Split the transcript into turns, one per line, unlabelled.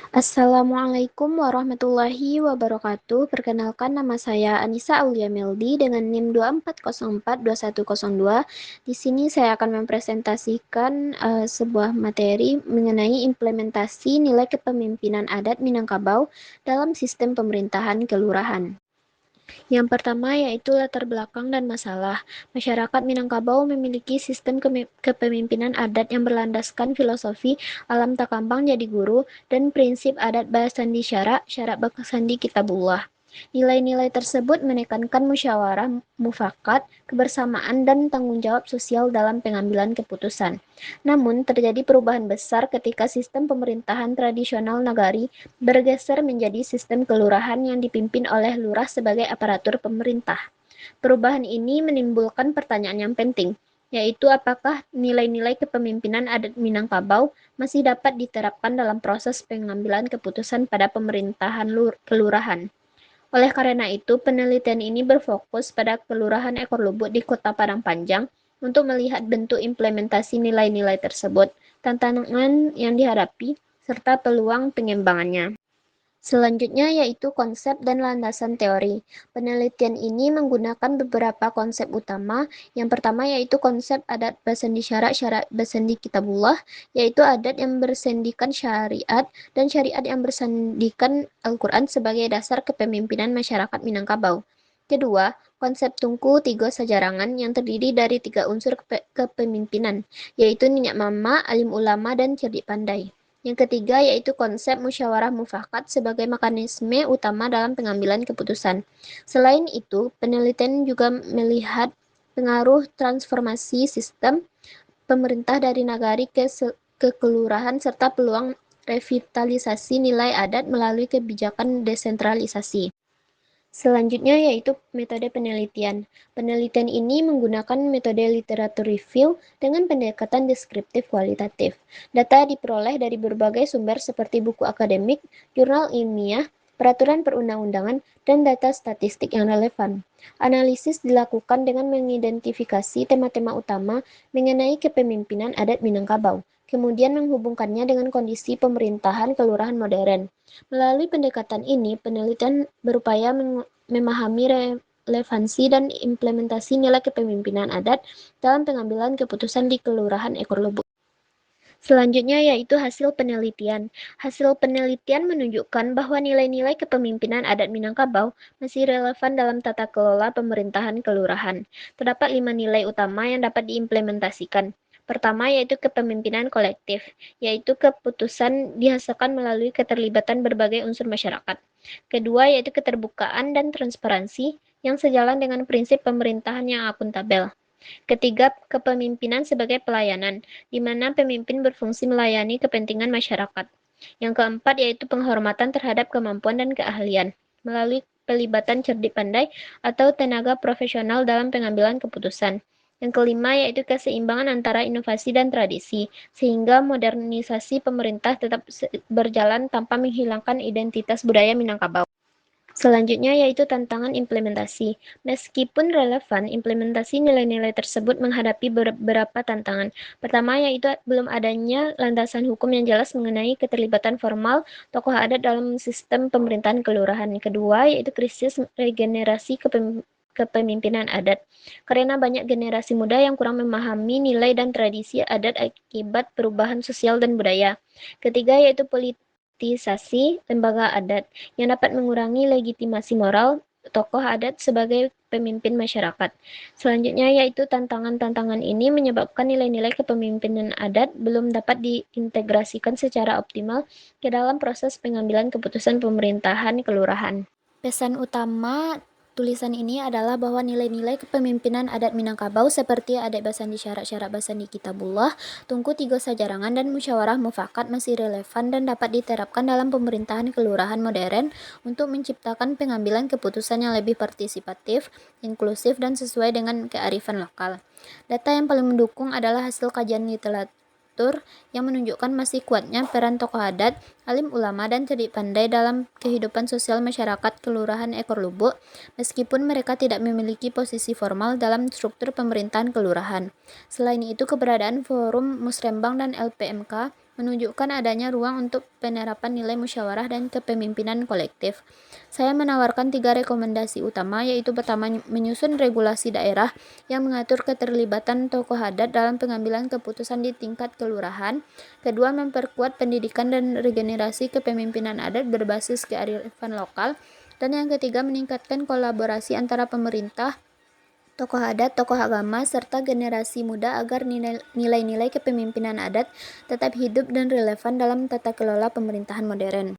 Assalamualaikum warahmatullahi wabarakatuh. Perkenalkan nama saya Anissa Aulia Meldi dengan NIM 24042102. Di sini saya akan mempresentasikan sebuah materi mengenai implementasi nilai kepemimpinan adat Minangkabau dalam sistem pemerintahan kelurahan. Yang pertama yaitu latar belakang dan masalah. Masyarakat Minangkabau memiliki sistem kepemimpinan adat yang berlandaskan filosofi alam takambang jadi guru dan prinsip adat basandi syara, syarat bakasandi kitabullah. Nilai-nilai tersebut menekankan musyawarah mufakat, kebersamaan, dan tanggung jawab sosial dalam pengambilan keputusan. Namun, terjadi perubahan besar ketika sistem pemerintahan tradisional nagari bergeser menjadi sistem kelurahan yang dipimpin oleh lurah sebagai aparatur pemerintah. Perubahan ini menimbulkan pertanyaan yang penting, yaitu apakah nilai-nilai kepemimpinan adat Minangkabau masih dapat diterapkan dalam proses pengambilan keputusan pada pemerintahan kelurahan. Oleh karena itu, penelitian ini berfokus pada Kelurahan Ekor Lubuk di Kota Padang Panjang untuk melihat bentuk implementasi nilai-nilai tersebut, tantangan yang dihadapi, serta peluang pengembangannya. Selanjutnya yaitu konsep dan landasan teori. Penelitian ini menggunakan beberapa konsep utama. Yang pertama yaitu konsep adat basandi syara, syarat basandi kitabullah, yaitu adat yang bersendikan syariat dan syariat yang bersendikan Al-Quran sebagai dasar kepemimpinan masyarakat Minangkabau. Kedua, konsep Tungku Tiga Sajarangan yang terdiri dari tiga unsur kepemimpinan, yaitu Ninyak Mama, Alim Ulama, dan Cerdik Pandai. Yang ketiga yaitu konsep musyawarah mufakat sebagai mekanisme utama dalam pengambilan keputusan. Selain itu, penelitian juga melihat pengaruh transformasi sistem pemerintah dari nagari ke kelurahan serta peluang revitalisasi nilai adat melalui kebijakan desentralisasi. Selanjutnya yaitu metode penelitian. Penelitian ini menggunakan metode literatur review dengan pendekatan deskriptif kualitatif. Data diperoleh dari berbagai sumber seperti buku akademik, jurnal ilmiah, peraturan perundang-undangan, dan data statistik yang relevan. Analisis dilakukan dengan mengidentifikasi tema-tema utama mengenai kepemimpinan adat Minangkabau, kemudian menghubungkannya dengan kondisi pemerintahan kelurahan modern. Melalui pendekatan ini, penelitian berupaya memahami relevansi dan implementasi nilai kepemimpinan adat dalam pengambilan keputusan di Kelurahan Ekor Lubuk. Selanjutnya yaitu hasil penelitian. Hasil penelitian menunjukkan bahwa nilai-nilai kepemimpinan adat Minangkabau masih relevan dalam tata kelola pemerintahan kelurahan. Terdapat 5 nilai utama yang dapat diimplementasikan. Pertama yaitu kepemimpinan kolektif, yaitu keputusan dihasilkan melalui keterlibatan berbagai unsur masyarakat. Kedua yaitu keterbukaan dan transparansi yang sejalan dengan prinsip pemerintahan yang akuntabel. Ketiga, kepemimpinan sebagai pelayanan, di mana pemimpin berfungsi melayani kepentingan masyarakat. Yang keempat yaitu penghormatan terhadap kemampuan dan keahlian, melalui pelibatan cerdik pandai atau tenaga profesional dalam pengambilan keputusan. Yang kelima yaitu keseimbangan antara inovasi dan tradisi, sehingga modernisasi pemerintah tetap berjalan tanpa menghilangkan identitas budaya Minangkabau. Selanjutnya yaitu tantangan implementasi. Meskipun relevan, implementasi nilai-nilai tersebut menghadapi beberapa tantangan. Pertama yaitu belum adanya landasan hukum yang jelas mengenai keterlibatan formal tokoh adat dalam sistem pemerintahan kelurahan. Kedua yaitu krisis regenerasi kepemimpinan adat. Karena banyak generasi muda yang kurang memahami nilai dan tradisi adat akibat perubahan sosial dan budaya. Ketiga yaitu politisasi lembaga adat yang dapat mengurangi legitimasi moral tokoh adat sebagai pemimpin masyarakat. Selanjutnya yaitu tantangan-tantangan ini menyebabkan nilai-nilai kepemimpinan adat belum dapat diintegrasikan secara optimal ke dalam proses pengambilan keputusan pemerintahan kelurahan. Pesan utama tulisan ini adalah bahwa nilai-nilai kepemimpinan adat Minangkabau seperti adat basandi syarat-syarat basandi kitabullah, Tungku Tiga Sajarangan, dan musyawarah mufakat masih relevan dan dapat diterapkan dalam pemerintahan kelurahan modern untuk menciptakan pengambilan keputusan yang lebih partisipatif, inklusif, dan sesuai dengan kearifan lokal. Data yang paling mendukung adalah hasil kajian literatur yang menunjukkan masih kuatnya peran tokoh adat, alim ulama, dan cerdik pandai dalam kehidupan sosial masyarakat Kelurahan Ekor Lubuk, meskipun mereka tidak memiliki posisi formal dalam struktur pemerintahan kelurahan. Selain itu, keberadaan Forum Musrembang dan LPMK menunjukkan adanya ruang untuk penerapan nilai musyawarah dan kepemimpinan kolektif. Saya menawarkan 3 rekomendasi utama, yaitu pertama, menyusun regulasi daerah yang mengatur keterlibatan tokoh adat dalam pengambilan keputusan di tingkat kelurahan. Kedua, memperkuat pendidikan dan regenerasi kepemimpinan adat berbasis kearifan lokal. Dan yang ketiga, meningkatkan kolaborasi antara pemerintah, tokoh adat, tokoh agama, serta generasi muda agar nilai-nilai kepemimpinan adat tetap hidup dan relevan dalam tata kelola pemerintahan modern.